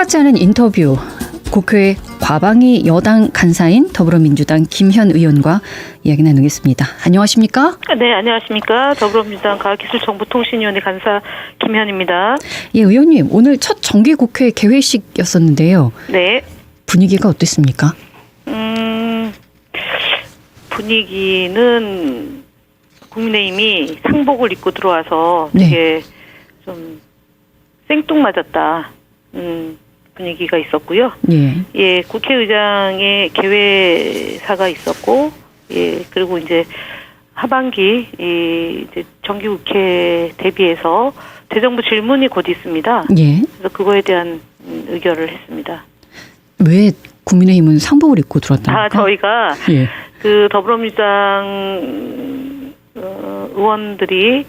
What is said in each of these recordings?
똑같지 않은 인터뷰. 국회 과방위 여당 간사인 더불어민주당 김현 의원과 이야기 나누겠습니다. 안녕하십니까? 네, 안녕하십니까. 더불어민주당 과학기술정보통신위원회 간사 김현입니다. 예, 의원님 오늘 첫 정기국회 개회식이었었는데요. 네. 분위기가 어땠습니까? 분위기는 국민의힘이 상복을 입고 들어와서 되게 좀 생뚱맞았다. 분위기가 있었고요. 예, 국회의장의 개회사가 있었고, 예, 그리고 이제 하반기 이제 정기국회 대비해서 대정부 질문이 곧 있습니다. 예. 그래서 그거에 대한 의결을 했습니다. 왜 국민의힘은 상복을 입고 들어왔답니까? 저희가 예. 그 더불어민주당 의원들이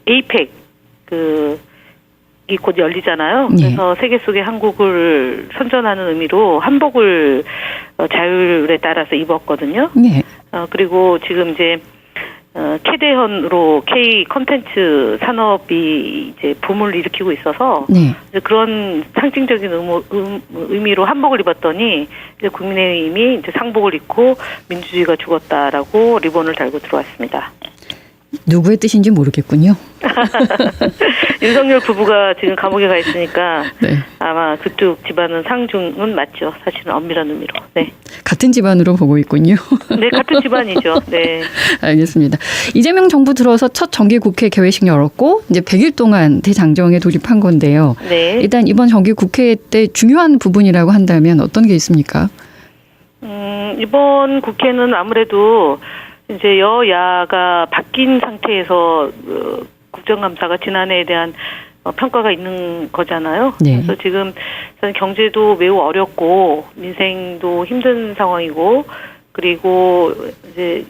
에이펙 이 곧 열리잖아요. 그래서 세계 속의 한국을 선전하는 의미로 한복을 자율에 따라서 입었거든요. 예. 그리고 지금 이제 캐대현으로 K 콘텐츠 산업이 이제 붐을 일으키고 있어서 이제 그런 상징적인 의미로 한복을 입었더니 이제 국민의힘이 이제 상복을 입고 민주주의가 죽었다라고 리본을 달고 들어왔습니다. 누구의 뜻인지 모르겠군요. 윤석열 부부가 지금 감옥에 가 있으니까 네. 아마 그쪽 집안은 상중은 맞죠. 사실은 엄밀한 의미로. 네. 같은 집안으로 보고 있군요. 네, 같은 집안이죠. 네. 알겠습니다. 이재명 정부 들어서 첫 정기국회 개회식 열었고 이제 100일 동안 대장정에 돌입한 건데요. 네. 일단 이번 정기국회 때 중요한 부분이라고 한다면 어떤 게 있습니까? 이번 국회는 아무래도 이제 여야가 바뀐 상태에서 국정감사가 지난해에 대한 평가가 있는 거잖아요. 네. 그래서 지금 경제도 매우 어렵고 민생도 힘든 상황이고 그리고 이제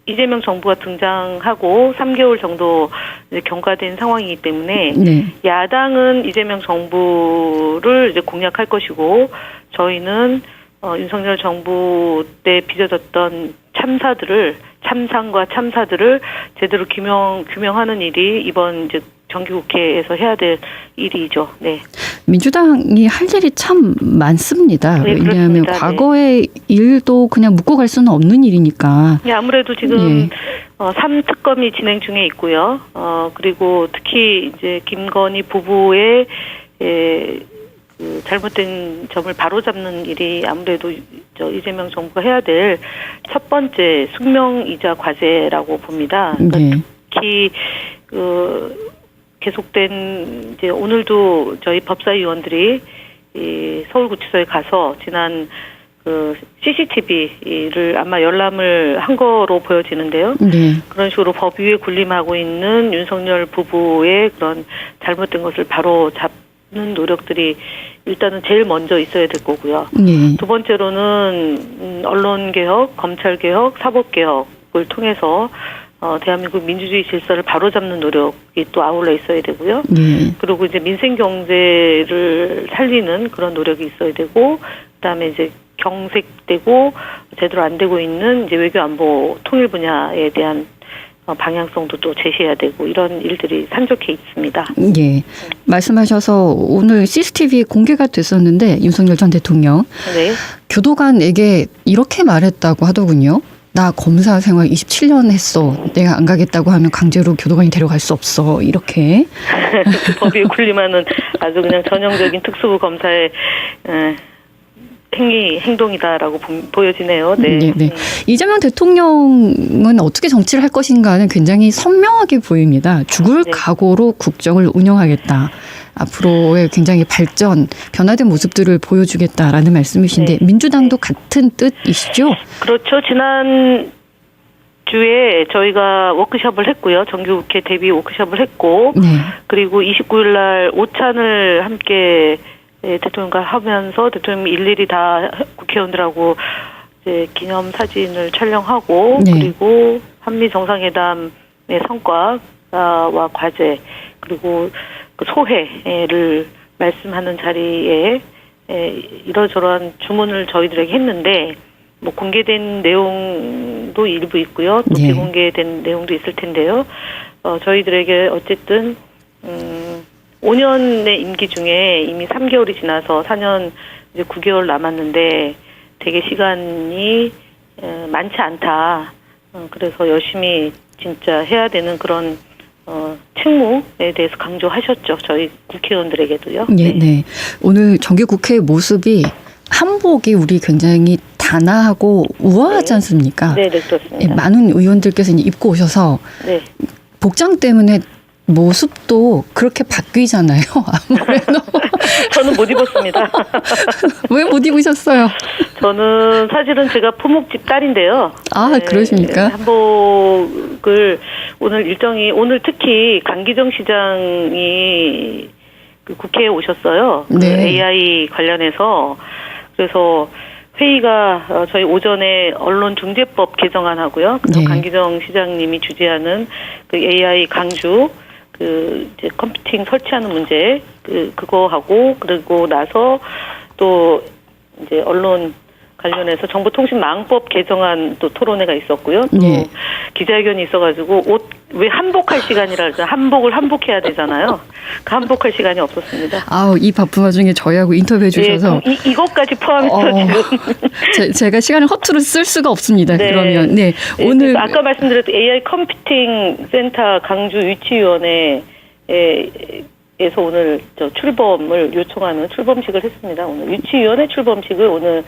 이재명 정부가 등장하고 3개월 정도 이제 경과된 상황이기 때문에 야당은 이재명 정부를 이제 공략할 것이고 저희는 윤석열 정부 때 빚어졌던 참상과 참사들을 제대로 규명하는 일이 이번 이제 정기국회에서 해야 될 일이죠. 네. 민주당이 할 일이 참 많습니다. 네, 왜냐하면 그렇습니다. 과거의 일도 그냥 묶고 갈 수는 없는 일이니까. 네, 아무래도 지금 3특검이 진행 중에 있고요. 그리고 특히 이제 김건희 부부의 그 잘못된 점을 바로잡는 일이 아무래도 이재명 정부가 해야 될 첫 번째 숙명이자 과제라고 봅니다. 그러니까 특히 계속된 이제 오늘도 저희 법사위원들이 서울구치소에 가서 지난 CCTV를 아마 열람을 한 거로 보여지는데요. 그런 식으로 법 위에 군림하고 있는 윤석열 부부의 그런 잘못된 것을 바로 잡는 노력들이 일단은 제일 먼저 있어야 될 거고요. 두 번째로는 언론개혁, 검찰개혁, 사법개혁을 통해서 대한민국 민주주의 질서를 바로잡는 노력이 또 아울러 있어야 되고요. 그리고 이제 민생 경제를 살리는 그런 노력이 있어야 되고, 그다음에 이제 경색되고 제대로 안 되고 있는 이제 외교 안보 통일 분야에 대한 방향성도 또 제시해야 되고 이런 일들이 산적해 있습니다. 예, 말씀하셔서 오늘 CCTV 공개가 됐었는데 윤석열 전 대통령 교도관에게 이렇게 말했다고 하더군요. 나 검사 생활 27년 했어. 내가 안 가겠다고 하면 강제로 교도관이 데려갈 수 없어. 이렇게. 법에 군림하는 아주 그냥 전형적인 특수부 검사의 행동이다라고 보여지네요. 네. 이재명 대통령은 어떻게 정치를 할 것인가는 굉장히 선명하게 보입니다. 죽을 각오로 국정을 운영하겠다. 앞으로의 굉장히 변화된 모습들을 보여주겠다라는 말씀이신데 민주당도 같은 뜻이시죠? 그렇죠. 지난 주에 저희가 워크숍을 했고요. 정기국회 대비 워크숍을 했고 그리고 29일 날 오찬을 함께 대통령과 하면서 대통령이 일일이 다 국회의원들하고 이제 기념 사진을 촬영하고 그리고 한미 정상회담의 성과와 과제 그리고 그 소회를 말씀하는 자리에 이러저러한 주문을 저희들에게 했는데 뭐 공개된 내용도 일부 있고요. 또 비공개된 내용도 있을 텐데요. 저희들에게 어쨌든 5년의 임기 중에 이미 3개월이 지나서 4년 이제 9개월 남았는데 되게 시간이 많지 않다. 그래서 열심히 진짜 해야 되는 그런 책무에 대해서 강조하셨죠. 저희 국회의원들에게도요. 네, 네. 오늘 정기국회의 모습이 한복이 우리 굉장히 단아하고 우아하지 않습니까? 네, 네, 그렇습니다. 많은 의원들께서 입고 오셔서 네. 복장 때문에 모습도 그렇게 바뀌잖아요. 아무래도. 저는 못 입었습니다. 왜 못 입으셨어요? 저는 사실은 제가 포목집 딸인데요. 아, 네, 그러십니까? 한복을 오늘 특히 강기정 시장이 그 국회에 오셨어요. 네. 그 AI 관련해서. 그래서 회의가 저희 오전에 언론중재법 개정안하고요. 그리고 네. 강기정 시장님이 주재하는 그 AI 강주 이제 컴퓨팅 설치하는 문제 그거 하고 그리고 나서 또 이제 언론 관련해서 정보통신망법 개정안 또 토론회가 있었고요. 또 네. 기자회견이 있어가지고 왜 한복할 시간이라 그러죠. 한복을 한복해야 되잖아요. 그 한복할 시간이 없었습니다. 아우, 이 바쁜 와중에 저희하고 인터뷰해 주셔서. 네, 이것까지 포함해서 지금. 제가 시간을 허투루 쓸 수가 없습니다. 네. 그러면. 네. 네, 오늘. 아까 말씀드렸던 AI 컴퓨팅 센터 강주 유치위원회에서 오늘 출범을 요청하는 출범식을 했습니다. 오늘 유치위원회 출범식을 오늘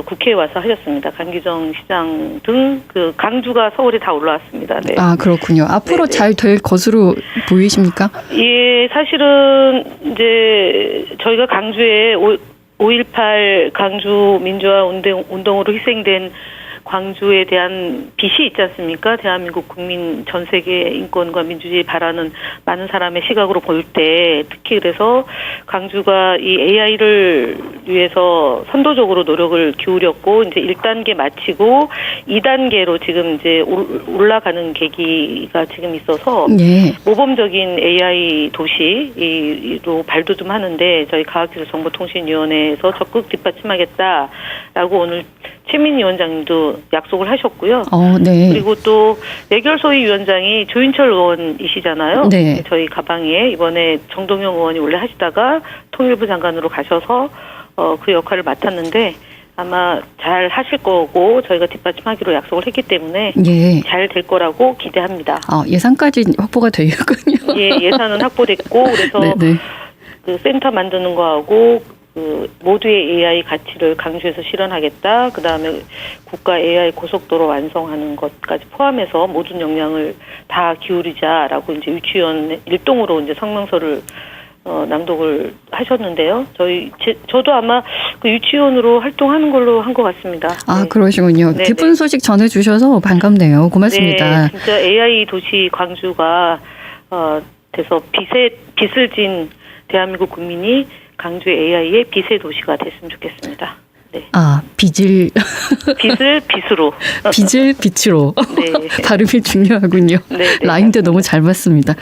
국회에 와서 하셨습니다. 강기정 시장 등 강주가 서울에 다 올라왔습니다. 네. 아, 그렇군요. 앞으로 잘 될 것으로 보이십니까? 예, 사실은 이제 저희가 강주에 5.18 강주 민주화 운동으로 희생된 광주에 대한 빚이 있지 않습니까? 대한민국 국민 전 세계 인권과 민주주의 바라는 많은 사람의 시각으로 볼 때 특히 그래서 강주가 이 AI를 위해서 선도적으로 노력을 기울였고 이제 1단계 마치고 2단계로 지금 이제 올라가는 계기가 지금 있어서 네. 모범적인 AI 도시로 발도 좀 하는데 저희 과학기술정보통신위원회에서 적극 뒷받침하겠다라고 오늘 최민희 위원장님도 약속을 하셨고요. 네. 그리고 또 예결소위 위원장이 조인철 의원이시잖아요. 네. 저희 가방에 이번에 정동영 의원이 원래 하시다가 통일부 장관으로 가셔서 그 역할을 맡았는데 아마 잘 하실 거고 저희가 뒷받침하기로 약속을 했기 때문에 예. 잘 될 거라고 기대합니다. 예산까지 확보가 되겠군요. 예, 예산은 확보됐고 그래서 네네. 그 센터 만드는 거하고 모두의 AI 가치를 강주에서 실현하겠다. 그 다음에 국가 AI 고속도로 완성하는 것까지 포함해서 모든 역량을 다 기울이자라고 이제 유치위원 일동으로 이제 성명서를 낭독을 하셨는데요. 저도 아마 그 유치원으로 활동하는 걸로 한 것 같습니다. 아, 네. 그러시군요. 네네. 기쁜 소식 전해주셔서 반갑네요. 고맙습니다. 네, 진짜 AI 도시 광주가 돼서 빚을 진 대한민국 국민이 강주 AI의 빛의 도시가 됐으면 좋겠습니다. 네. 빚을 빛으로. 빚을 빛으로. 네. 발음이 중요하군요. 네, 네. 라임도 너무 잘 맞습니다. 네.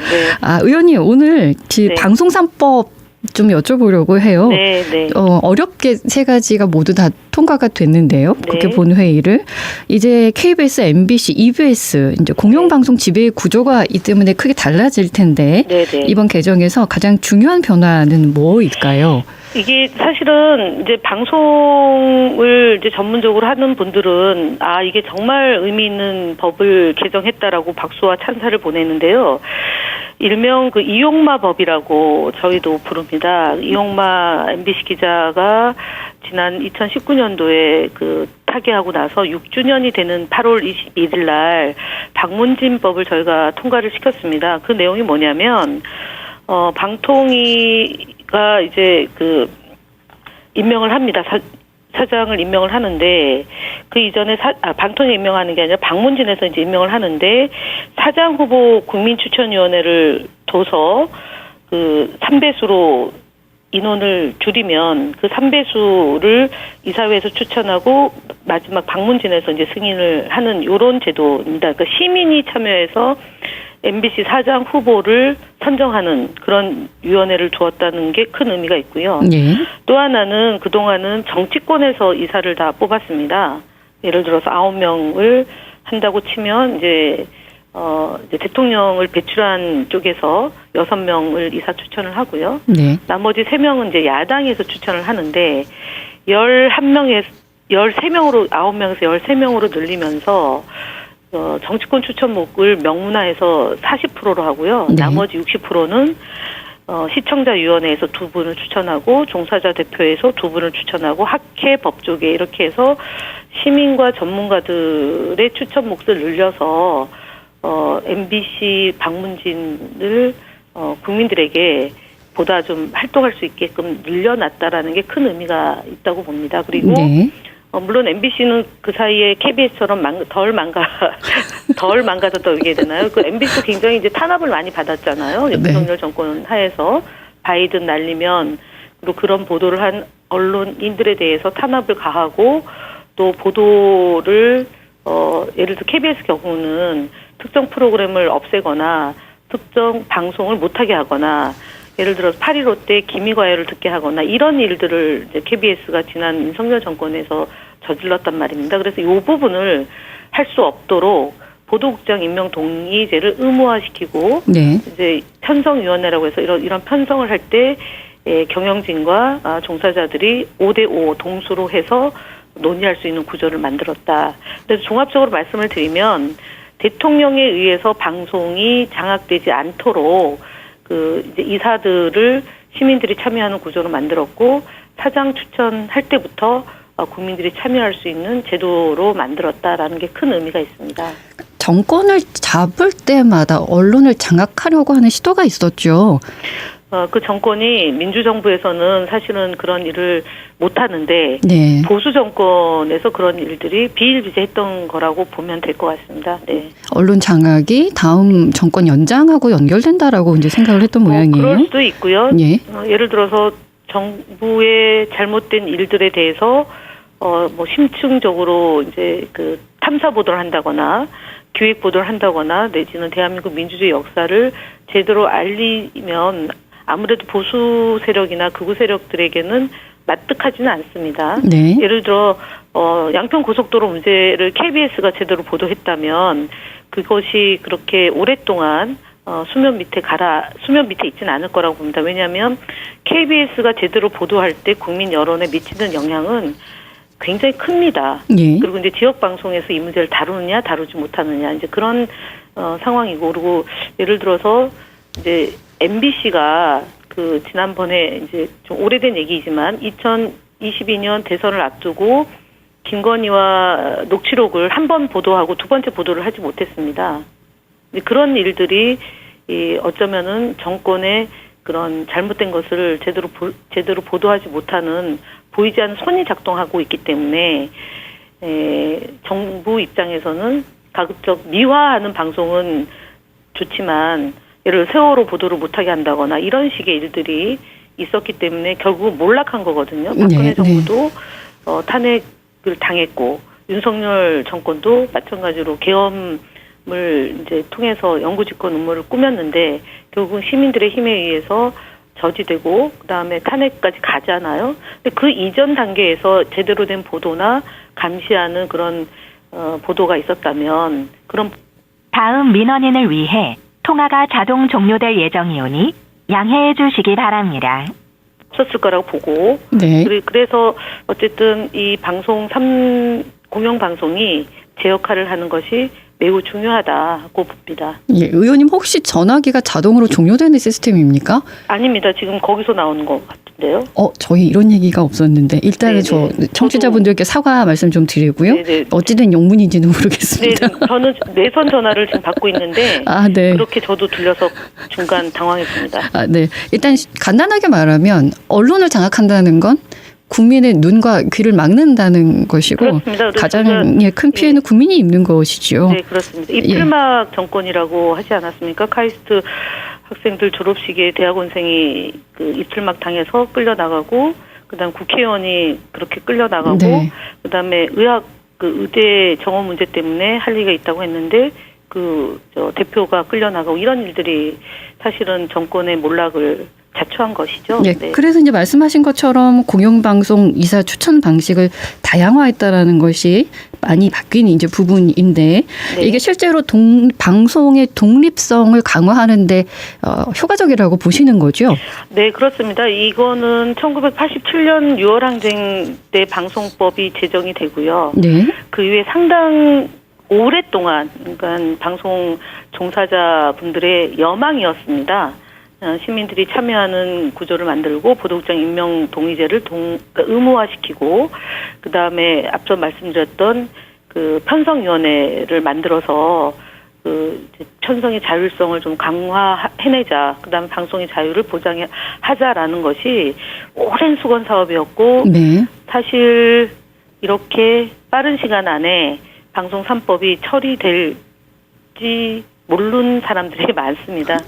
의원님 오늘 네. 방송 3법 좀 여쭤보려고 해요. 네, 네. 어렵게 세 가지가 모두 다 통과가 됐는데요. 네. 국회 본회의를 이제 KBS, MBC, EBS 이제 공영방송 지배의 구조가 이 때문에 크게 달라질 텐데 네, 네. 이번 개정에서 가장 중요한 변화는 뭐일까요? 이게 사실은 이제 방송을 이제 전문적으로 하는 분들은 이게 정말 의미 있는 법을 개정했다라고 박수와 찬사를 보내는데요. 일명 그 이용마 법이라고 저희도 부릅니다. 이용마 MBC 기자가 지난 2019년도에 타계하고 나서 6주년이 되는 8월 21일 날 박문진 법을 저희가 통과를 시켰습니다. 그 내용이 뭐냐면 방통위가 이제 임명을 합니다. 사장을 임명을 하는데 그 이전에 방통위 임명하는 게 아니라 방문진에서 이제 임명을 하는데 사장 후보 국민추천위원회를 둬서 3배수로 인원을 줄이면 그 3배수를 이사회에서 추천하고 마지막 방문진에서 이제 승인을 하는 요런 제도입니다. 그러니까 시민이 참여해서 MBC 사장 후보를 선정하는 그런 위원회를 두었다는 게 큰 의미가 있고요. 네. 또 하나는 그동안은 정치권에서 이사를 다 뽑았습니다. 예를 들어서 9명을 한다고 치면 이제 이제 대통령을 배출한 쪽에서 6명을 이사 추천을 하고요. 네. 나머지 3명은 이제 야당에서 추천을 하는데 13명으로 13명으로 늘리면서 정치권 추천목을 명문화해서 40%로 하고요. 네. 나머지 60%는 시청자위원회에서 2분을 추천하고 종사자 대표에서 2분을 추천하고 학회 법조계 이렇게 해서 시민과 전문가들의 추천 몫을 늘려서 MBC 방문진을 국민들에게 보다 좀 활동할 수 있게끔 늘려놨다라는 게 큰 의미가 있다고 봅니다. 그리고 네. 물론 MBC는 그 사이에 KBS처럼 덜 망가졌다고 얘기해야 되나요? 그 MBC도 굉장히 이제 탄압을 많이 받았잖아요. 네. 윤석열 정권 하에서 바이든 날리면 그리고 그런 보도를 한 언론인들에 대해서 탄압을 가하고 또 보도를 예를 들어 KBS 경우는 특정 프로그램을 없애거나 특정 방송을 못하게 하거나 예를 들어서 8.15 때 기미과외를 듣게 하거나 이런 일들을 이제 KBS가 지난 윤석열 정권에서 저질렀단 말입니다. 그래서 이 부분을 할 수 없도록 보도국장 임명 동의제를 의무화시키고 네. 이제 편성위원회라고 해서 이런 편성을 할 때 경영진과 종사자들이 5대5 동수로 해서 논의할 수 있는 구조를 만들었다. 그래서 종합적으로 말씀을 드리면 대통령에 의해서 방송이 장악되지 않도록 이제 이사들을 시민들이 참여하는 구조로 만들었고 사장 추천할 때부터 국민들이 참여할 수 있는 제도로 만들었다라는 게 큰 의미가 있습니다. 정권을 잡을 때마다 언론을 장악하려고 하는 시도가 있었죠. 그 정권이 민주정부에서는 사실은 그런 일을 못하는데 네. 보수 정권에서 그런 일들이 비일비재했던 거라고 보면 될 것 같습니다. 네. 언론 장악이 다음 정권 연장하고 연결된다라고 이제 생각을 했던 모양이에요. 그럴 수도 있고요. 예. 예를 들어서 정부의 잘못된 일들에 대해서 뭐 심층적으로 이제 그 탐사 보도를 한다거나 기획 보도를 한다거나 내지는 대한민국 민주주의 역사를 제대로 알리면 아무래도 보수 세력이나 극우 세력들에게는 납득하지는 않습니다. 네. 예를 들어 양평 고속도로 문제를 KBS가 제대로 보도했다면 그것이 그렇게 오랫동안 수면 밑에 있지는 않을 거라고 봅니다. 왜냐하면 KBS가 제대로 보도할 때 국민 여론에 미치는 영향은 굉장히 큽니다. 예. 그리고 이제 지역 방송에서 이 문제를 다루느냐 다루지 못하느냐 이제 그런 상황이고 그리고 예를 들어서 이제 MBC가 지난번에 이제 좀 오래된 얘기이지만 2022년 대선을 앞두고 김건희와 녹취록을 한 번 보도하고 두 번째 보도를 하지 못했습니다. 그런 일들이 어쩌면은 정권의 그런 잘못된 것을 제대로 보도하지 못하는 보이지 않는 손이 작동하고 있기 때문에 정부 입장에서는 가급적 미화하는 방송은 좋지만 예를 들어 세월호 보도를 못하게 한다거나 이런 식의 일들이 있었기 때문에 결국 몰락한 거거든요. 박근혜 정부도 탄핵을 당했고 윤석열 정권도 마찬가지로 계엄을 이제 통해서 영구집권 음모를 꾸몄는데 결국은 시민들의 힘에 의해서 저지되고 그다음에 탄핵까지 가잖아요. 근데 그 이전 단계에서 제대로 된 보도나 감시하는 그런 보도가 있었다면 그런 다음 민원인을 위해 통화가 자동 종료될 예정이오니 양해해 주시기 바랍니다. 없었을 거라고 보고 네. 그래서 어쨌든 이 공영방송이 제 역할을 하는 것이 매우 중요하다고 봅니다. 예, 의원님 혹시 전화기가 자동으로 종료되는 시스템입니까? 아닙니다. 지금 거기서 나오는 것 같은데요. 저희 이런 얘기가 없었는데 일단은 저 청취자분들께 사과 말씀 좀 드리고요. 네네. 어찌된 영문인지는 모르겠습니다. 네, 저는 내선 전화를 지금 받고 있는데 네. 그렇게 저도 들려서 중간 당황했습니다. 네. 일단 간단하게 말하면 언론을 장악한다는 건 국민의 눈과 귀를 막는다는 것이고 그렇습니다. 가장 큰 피해는 국민이 입는 것이죠. 네, 그렇습니다. 이틀막 정권이라고 하지 않았습니까? 카이스트 학생들 졸업식에 대학원생이 이틀막 당해서 끌려나가고 그다음 국회의원이 그렇게 끌려나가고 그다음에 의대 정원 문제 때문에 할 얘기가 있다고 했는데 대표가 끌려나가고 이런 일들이 사실은 정권의 몰락을 자초한 것이죠. 네. 그래서 이제 말씀하신 것처럼 공영방송 이사 추천 방식을 다양화했다라는 것이 많이 바뀐 이제 부분인데 네. 이게 실제로 방송의 독립성을 강화하는데 효과적이라고 보시는 거죠? 네, 그렇습니다. 이거는 1987년 6월 항쟁 때 방송법이 제정이 되고요. 네. 그 이후에 상당 오랫동안 그러니까 방송 종사자분들의 여망이었습니다. 시민들이 참여하는 구조를 만들고 보도국장 임명 동의제를 의무화시키고 그 다음에 앞서 말씀드렸던 그 편성위원회를 만들어서 그 편성의 자율성을 좀 강화해내자. 그 다음에 방송의 자유를 보장하자라는 것이 오랜 수건 사업이었고 네. 사실 이렇게 빠른 시간 안에 방송 3법이 처리될지 모르는 사람들이 많습니다.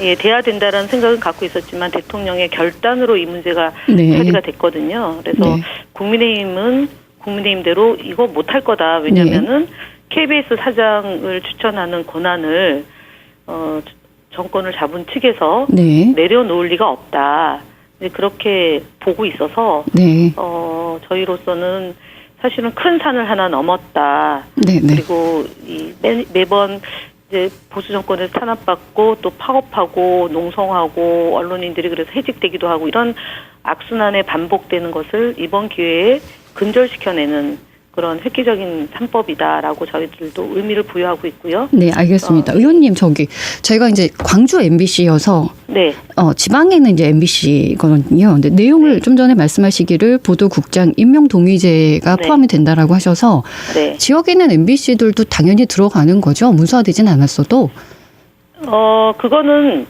예, 돼야 된다라는 생각은 갖고 있었지만 대통령의 결단으로 이 문제가 네. 처리가 됐거든요. 그래서 네. 국민의힘은 국민의힘대로 이거 못할 거다. 왜냐하면은 KBS 사장을 추천하는 권한을 정권을 잡은 측에서 네. 내려놓을 리가 없다. 그렇게 보고 있어서 네. 저희로서는 사실은 큰 산을 하나 넘었다. 네. 네. 그리고 매번 이제 보수 정권에서 탄압받고 또 파업하고 농성하고 언론인들이 그래서 해직되기도 하고 이런 악순환에 반복되는 것을 이번 기회에 근절시켜내는 그런 획기적인 3법이다라고 저희들도 의미를 부여하고 있고요. 네, 알겠습니다. 의원님, 제가 이제 광주 MBC여서 네. 지방에 있는 이제 MBC거든요. 근데 내용을 좀 전에 말씀하시기를 보도국장 임명 동의제가 네. 포함이 된다라고 하셔서 네. 지역에 있는 MBC들도 당연히 들어가는 거죠. 문서화되진 않았어도. 그거는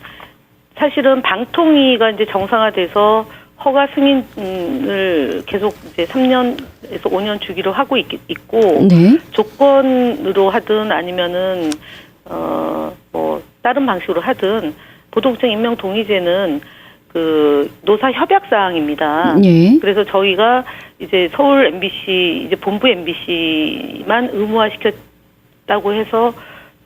사실은 방통위가 이제 정상화돼서 허가 승인을 계속 이제 3년에서 5년 주기로 하고 있고 네. 조건으로 하든 아니면은 뭐 다른 방식으로 하든 보도국장 임명 동의제는 그 노사 협약 사항입니다. 예. 그래서 저희가 이제 서울 MBC 이제 본부 MBC만 의무화시켰다고 해서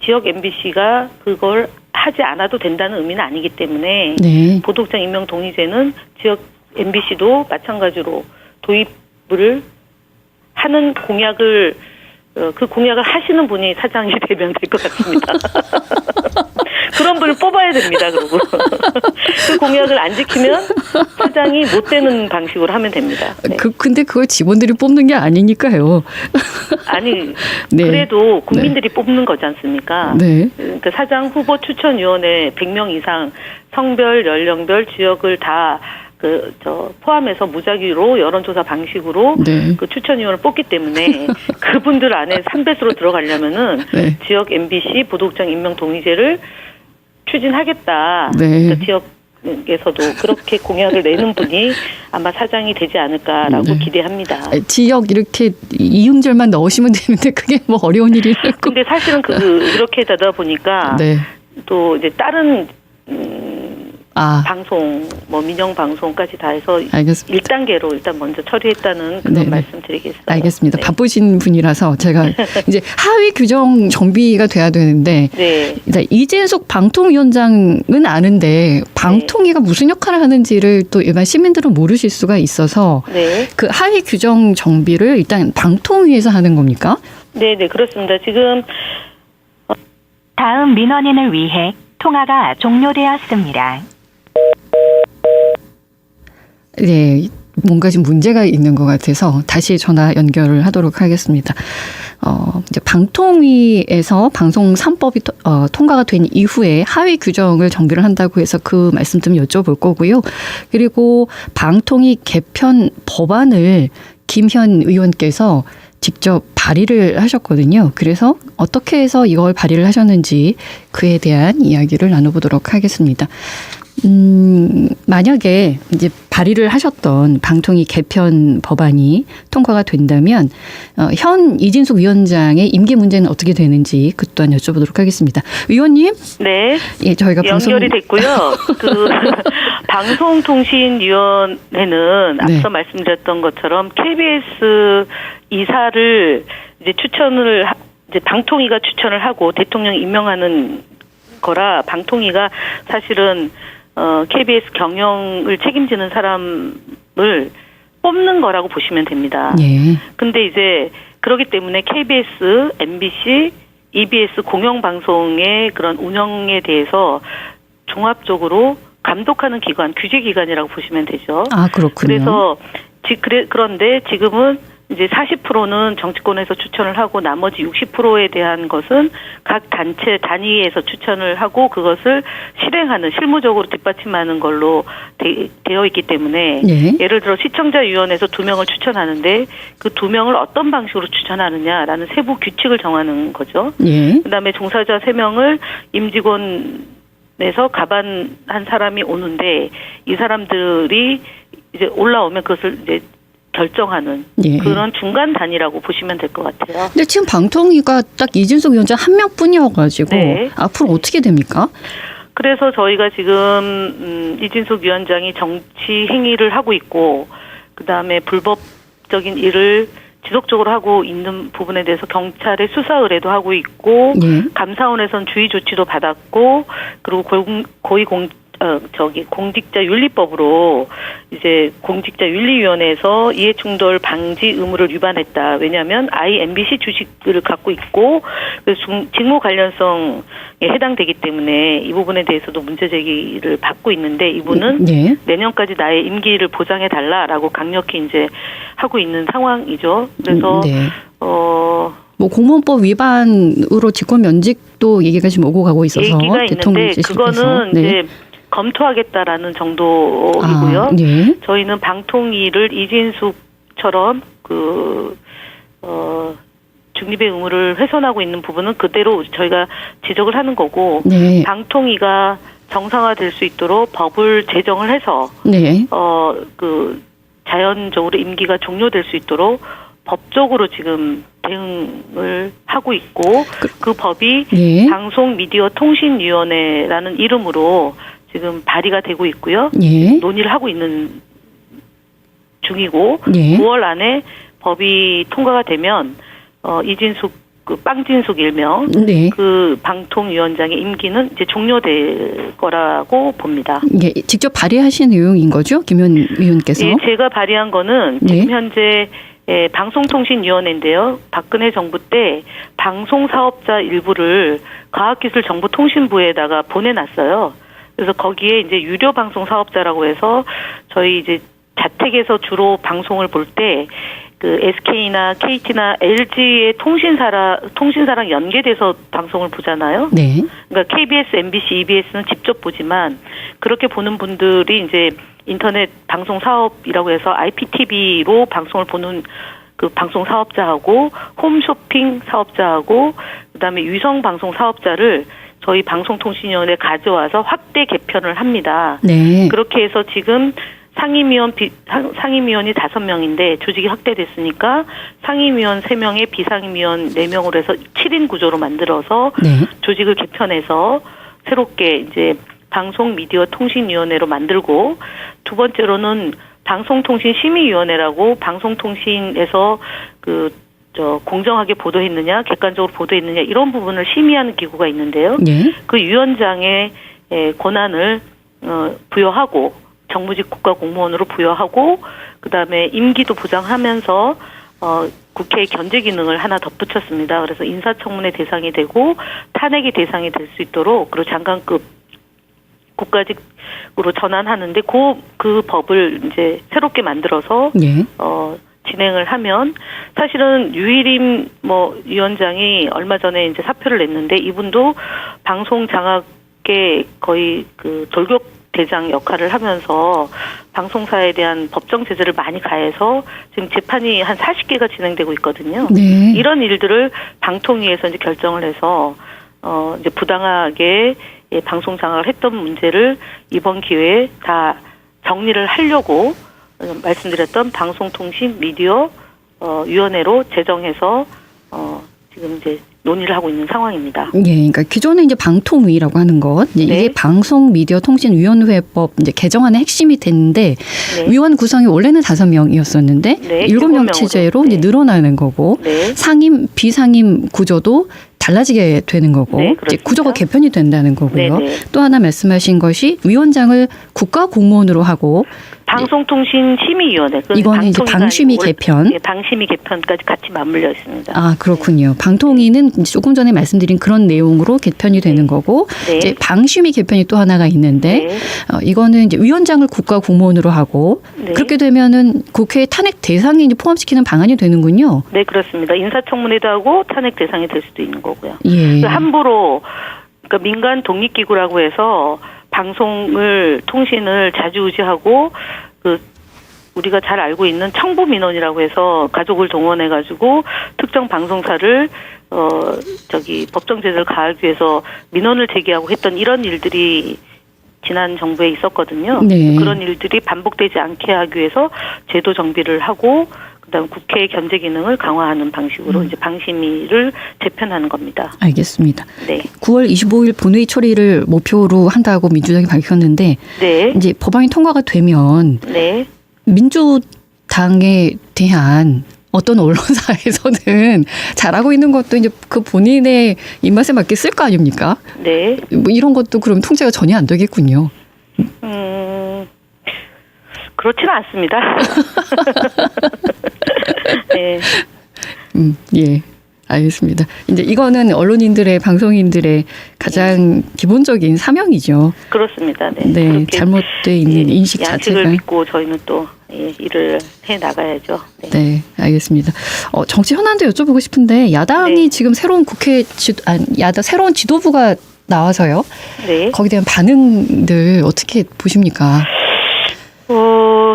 지역 MBC가 그걸 하지 않아도 된다는 의미는 아니기 때문에 네. 보도국장 임명 동의제는 지역 MBC도 마찬가지로 도입을 하는 공약을 그 공약을 하시는 분이 사장이 되면 될 것 같습니다. 그런 분을 뽑아야 됩니다. 그리고 그 공약을 안 지키면 사장이 못 되는 방식으로 하면 됩니다. 네. 근데 그걸 직원들이 뽑는 게 아니니까요. 아니 네. 그래도 국민들이 뽑는 거지 않습니까? 네. 그러니까 사장 후보 추천위원회 100명 이상 성별, 연령별, 지역을 다 포함해서 무작위로 여론조사 방식으로 네. 그 추천위원을 뽑기 때문에 그분들 안에 3배수로 들어가려면은 네. 지역 MBC 보도국장 임명 동의제를 추진하겠다. 네. 그러니까 지역에서도 그렇게 공약을 내는 분이 아마 사장이 되지 않을까라고 네. 기대합니다. 지역 이렇게 이음절만 넣으시면 되는데 그게 뭐 어려운 일이라고. 근데 사실은 그렇게 되다 보니까 네. 또 이제 다른 방송, 뭐 민영 방송까지 다 해서 알겠습니다. 1단계로 일단 먼저 처리했다는 그런 네. 말씀드리겠습니다. 알겠습니다. 네. 바쁘신 분이라서 제가 이제 하위 규정 정비가 돼야 되는데 네. 일단 이진숙 방통위원장은 아는데 방통위가 무슨 역할을 하는지를 또 일반 시민들은 모르실 수가 있어서 네. 그 하위 규정 정비를 일단 방통위에서 하는 겁니까? 네, 네, 그렇습니다. 지금 다음 민원인을 위해 통화가 종료되었습니다. 네, 뭔가 좀 문제가 있는 것 같아서 다시 전화 연결을 하도록 하겠습니다. 이제 방통위에서 방송 3법이 통과가 된 이후에 하위 규정을 정비를 한다고 해서 그 말씀 좀 여쭤볼 거고요. 그리고 방통위 개편 법안을 김현 의원께서 직접 발의를 하셨거든요. 그래서 어떻게 해서 이걸 발의를 하셨는지 그에 대한 이야기를 나눠보도록 하겠습니다. 만약에 이제 발의를 하셨던 방통위 개편 법안이 통과가 된다면 현 이진숙 위원장의 임기 문제는 어떻게 되는지 그 또한 여쭤보도록 하겠습니다. 위원님, 네, 예, 저희가 연결이 됐고요. 그 방송통신위원회는 네. 앞서 말씀드렸던 것처럼 KBS 이사를 이제 이제 방통위가 추천을 하고 대통령이 임명하는 거라 방통위가 사실은 KBS 경영을 책임지는 사람을 뽑는 거라고 보시면 됩니다. 예. 근데 이제 그렇기 때문에 KBS, MBC, EBS 공영방송의 그런 운영에 대해서 종합적으로 감독하는 기관, 규제기관이라고 보시면 되죠. 아, 그렇군요. 그래서 그런데 지금은 이제 40%는 정치권에서 추천을 하고 나머지 60%에 대한 것은 각 단체 단위에서 추천을 하고 그것을 실행하는 실무적으로 뒷받침하는 걸로 되어 있기 때문에 네. 예를 들어 시청자위원회에서 2명을 추천하는데 그 2명을 어떤 방식으로 추천하느냐라는 세부 규칙을 정하는 거죠. 네. 그다음에 종사자 3명을 임직원에서 가반한 사람이 오는데 이 사람들이 이제 올라오면 그것을 이제 결정하는 예. 그런 중간 단위라고 보시면 될 것 같아요. 근데 지금 방통위가 딱 이진숙 위원장 한 명뿐이어가지고 네. 앞으로 어떻게 됩니까? 그래서 저희가 지금 이진숙 위원장이 정치 행위를 하고 있고 그다음에 불법적인 일을 지속적으로 하고 있는 부분에 대해서 경찰에 수사 의뢰도 하고 있고 예. 감사원에서는 주의 조치도 받았고 그리고 공직자윤리법으로 이제 공직자윤리위원회에서 이해충돌 방지 의무를 위반했다. 왜냐하면 MBC 주식을 갖고 있고 직무 관련성에 해당되기 때문에 이 부분에 대해서도 문제 제기를 받고 있는데 이분은 네. 내년까지 나의 임기를 보장해 달라라고 강력히 이제 하고 있는 상황이죠. 그래서 네. 뭐 공무원법 위반으로 직권 면직도 얘기가 지금 오고 가고 있어서 얘기가 대통령 있는데 그거는 네. 이제 검토하겠다라는 정도이고요. 아, 네. 저희는 방통위를 이진숙처럼 중립의 의무를 훼손하고 있는 부분은 그대로 저희가 지적을 하는 거고 네. 방통위가 정상화될 수 있도록 법을 제정을 해서 네. 자연적으로 임기가 종료될 수 있도록 법적으로 지금 대응을 하고 있고 그 법이 네. 방송미디어통신위원회라는 이름으로 지금 발의가 되고 있고요. 예. 논의를 하고 있는 중이고 예. 9월 안에 법이 통과가 되면 이진숙 빵진숙 일명 네. 그 방통위원장의 임기는 이제 종료될 거라고 봅니다. 예, 직접 발의하신 내용인 거죠, 김 의원께서? 예, 제가 발의한 거는 네. 지금 현재 방송통신위원회인데요. 박근혜 정부 때 방송사업자 일부를 과학기술정보통신부에다가 보내놨어요. 그래서 거기에 이제 유료 방송 사업자라고 해서 저희 이제 자택에서 주로 방송을 볼 때 그 SK나 KT나 LG의 통신사랑 연계돼서 방송을 보잖아요. 네. 그러니까 KBS, MBC, EBS는 직접 보지만 그렇게 보는 분들이 이제 인터넷 방송 사업이라고 해서 IPTV로 방송을 보는 그 방송 사업자하고 홈쇼핑 사업자하고 그다음에 위성 방송 사업자를 저희 방송통신위원회에 가져와서 확대 개편을 합니다. 네. 그렇게 해서 지금 상임위원이 5명인데 조직이 확대됐으니까 상임위원 3명에 비상임위원 4명으로 해서 7인 구조로 만들어서 네. 조직을 개편해서 새롭게 이제 방송미디어통신위원회로 만들고 두 번째로는 방송통신심의위원회라고 방송통신에서 공정하게 보도했느냐, 객관적으로 보도했느냐 이런 부분을 심의하는 기구가 있는데요. 네. 그 위원장의 권한을 부여하고 정무직 국가공무원으로 부여하고 그다음에 임기도 보장하면서 국회의 견제 기능을 하나 덧붙였습니다. 그래서 인사청문회 대상이 되고 탄핵의 대상이 될 수 있도록 그리고 장관급 국가직으로 전환하는데 그 법을 이제 새롭게 만들어서 네. 진행을 하면 사실은 유일임 위원장이 얼마 전에 이제 사표를 냈는데 이분도 방송 장악의 거의 그 돌격 대장 역할을 하면서 방송사에 대한 법정 제재를 많이 가해서 지금 재판이 한 40개가 진행되고 있거든요. 네. 이런 일들을 방통위에서 이제 결정을 해서 이제 부당하게 방송 장악을 했던 문제를 이번 기회에 다 정리를 하려고 말씀드렸던 방송통신 미디어 위원회로 제정해서 지금 이제 논의를 하고 있는 상황입니다. 예, 그러니까 기존에 이제 방통위라고 하는 것, 이게 네. 방송미디어통신위원회법 이제 개정안의 핵심이 됐는데 네. 위원 구성이 원래는 5명이었었는데 네, 7명 7명으로. 체제로 이제 네. 늘어나는 거고 네. 상임, 비상임 구조도 달라지게 되는 거고 네, 이제 그렇습니다. 구조가 개편이 된다는 거고요. 네, 네. 또 하나 말씀하신 것이 위원장을 국가공무원으로 하고 방송통신심의위원회. 이거는 이제 방심위 개편. 네, 방심위 개편까지 같이 맞물려 있습니다. 아, 그렇군요. 방통위는 조금 전에 말씀드린 그런 내용으로 개편이 되는 거고, 네. 이제 방심위 개편이 또 하나가 있는데, 네. 이거는 이제 위원장을 국가 공무원으로 하고, 네. 그렇게 되면은 국회 탄핵 대상에 이제 포함시키는 방안이 되는군요. 네, 그렇습니다. 인사청문회도 하고 탄핵 대상이 될 수도 있는 거고요. 예. 함부로 그러니까 민간 독립기구라고 해서 통신을 좌지우지하고 우리가 잘 알고 있는 청부 민원이라고 해서 가족을 동원해 가지고 특정 방송사를 법정 제재를 가하기 위해서 민원을 제기하고 했던 이런 일들이 지난 정부에 있었거든요. 네. 그런 일들이 반복되지 않게 하기 위해서 제도 정비를 하고 그다음 국회의 견제 기능을 강화하는 방식으로 이제 방심위를 재편하는 겁니다. 알겠습니다. 네. 9월 25일 본회의 처리를 목표로 한다고 민주당이 밝혔는데, 네. 이제 법안이 통과가 되면 네. 민주당에 대한 어떤 언론사에서는 잘하고 있는 것도 이제 그 본인의 입맛에 맞게 쓸 거 아닙니까? 네. 뭐 이런 것도 그럼 통제가 전혀 안 되겠군요. 그렇지는 않습니다. 네. 예. 알겠습니다. 이제 이거는 언론인들의, 방송인들의 가장 기본적인 사명이죠. 그렇습니다. 네. 네. 잘못돼 있는 인식 양식을 자체가. 믿고 저희는 또 일을 해 나가야죠. 네. 네, 알겠습니다. 정치 현안도 여쭤보고 싶은데 야당이 네. 지금 새로운 새로운 지도부가 나와서요. 네. 거기에 대한 반응들 어떻게 보십니까?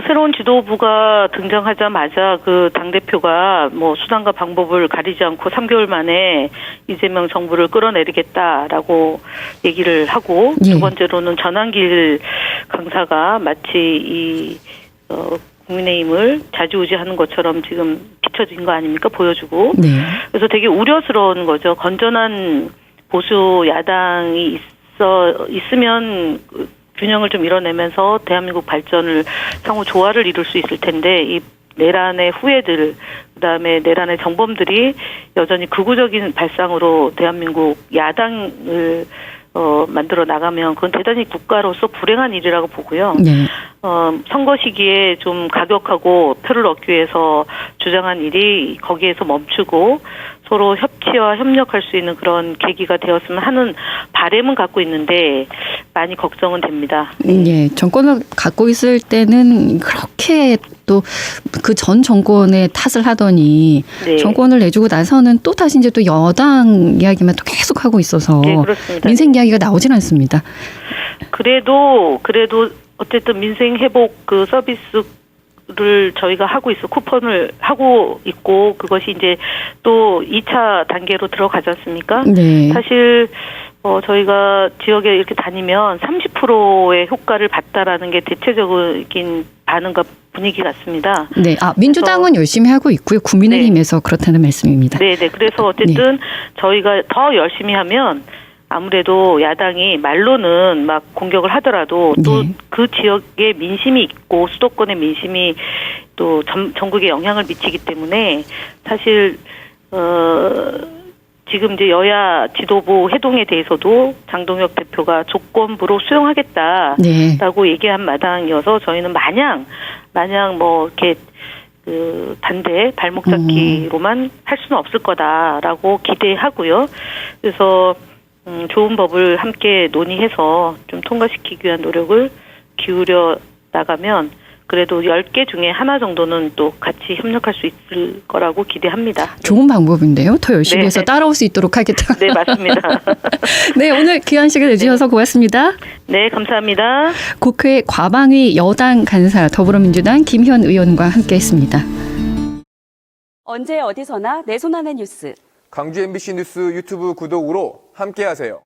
새로운 지도부가 등장하자마자 그 당대표가 뭐 수단과 방법을 가리지 않고 3개월 만에 이재명 정부를 끌어내리겠다라고 얘기를 하고, 예. 두 번째로는 전환길 강사가 마치 국민의힘을 좌지우지하는 것처럼 지금 비춰진 거 아닙니까? 보여주고. 네. 그래서 되게 우려스러운 거죠. 건전한 보수 야당이 있으면 균형을 좀 이뤄내면서 대한민국 발전을 상호 조화를 이룰 수 있을 텐데, 이 내란의 후예들, 그다음에 내란의 정범들이 여전히 극우적인 발상으로 대한민국 야당을 만들어 나가면 그건 대단히 국가로서 불행한 일이라고 보고요. 네. 선거 시기에 좀 가격하고 표를 얻기 위해서 주장한 일이 거기에서 멈추고 서로 협치와 협력할 수 있는 그런 계기가 되었으면 하는 바람은 갖고 있는데 많이 걱정은 됩니다. 예, 정권을 갖고 있을 때는 그렇게 또 그 전 정권의 탓을 하더니 네. 정권을 내주고 나서는 또 다시 이제 또 여당 이야기만 또 계속 하고 있어서 네, 그렇습니다. 민생 이야기가 나오진 않습니다. 그래도 어쨌든 민생 회복 그 서비스를 저희가 하고 있어 쿠폰을 하고 있고, 그것이 이제 또 2차 단계로 들어가지 않습니까? 네. 사실 저희가 지역에 이렇게 다니면 30%의 효과를 봤다라는 게 대체적인 반응과 분위기 같습니다. 네. 민주당은 열심히 하고 있고요. 국민의힘에서 그렇다는 말씀입니다. 네. 그래서 어쨌든 저희가 더 열심히 하면 아무래도 야당이 말로는 막 공격을 하더라도 또 그 지역에 민심이 있고 수도권의 민심이 또 전국에 영향을 미치기 때문에 사실 지금 이제 여야 지도부 회동에 대해서도 장동혁 대표가 조건부로 수용하겠다라고 얘기한 마당이어서 저희는 마냥 뭐 이렇게 그 반대 발목 잡기로만 할 수는 없을 거다라고 기대하고요. 그래서 좋은 법을 함께 논의해서 좀 통과시키기 위한 노력을 기울여 나가면 그래도 10개 중에 하나 정도는 또 같이 협력할 수 있을 거라고 기대합니다. 좋은 방법인데요. 더 열심히 해서 따라올 수 있도록 하겠다. 네, 맞습니다. 네, 오늘 귀한 시간 내주셔서 고맙습니다. 네, 감사합니다. 국회 과방위 여당 간사 더불어민주당 김현 의원과 함께했습니다. 언제 어디서나 내 손 안의 뉴스. 광주 MBC 뉴스 유튜브 구독으로 함께하세요.